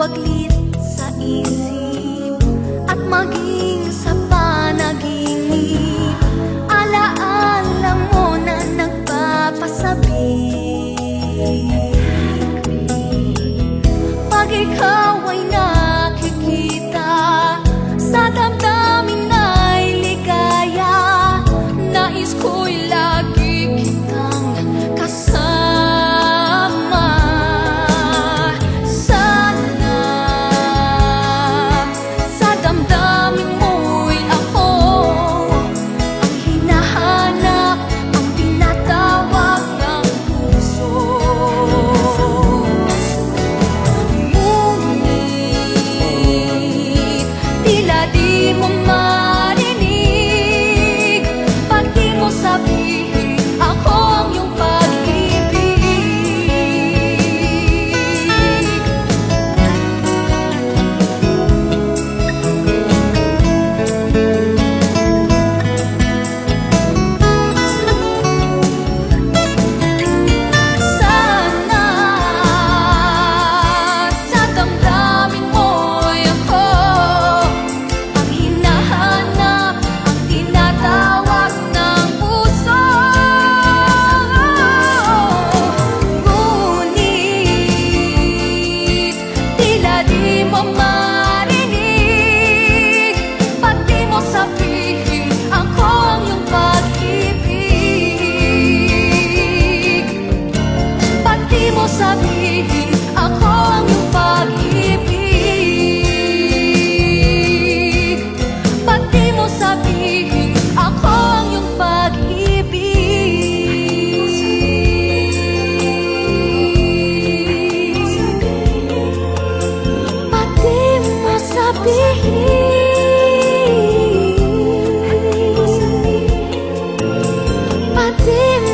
mapaglit sa isip at maging sa panaginip. Alaala mo na nagpapasabik pag ikaw ay nakikita sa damdamin ay ligaya. Nais ko'y lagi kitang kasama. Sana sa damdamin mo'y ako ang hinahanap, ang tinatawag ng puso. Ngunit tila di mo marinig pag di mo sabihin ako ang iyong pag-ibig. Sana sa damdamin mo'y ako ang hinahanap, ang tinatawag ng puso. Ngunit tila di mo marinig pag di mo sabihin ako ang iyong pag-ibig. Pag di mo sabihin ako ang iyong pag-ibig. Pag di mo sabihin ako ang iyong pag-ibig. Pag di mo sabihin, pag di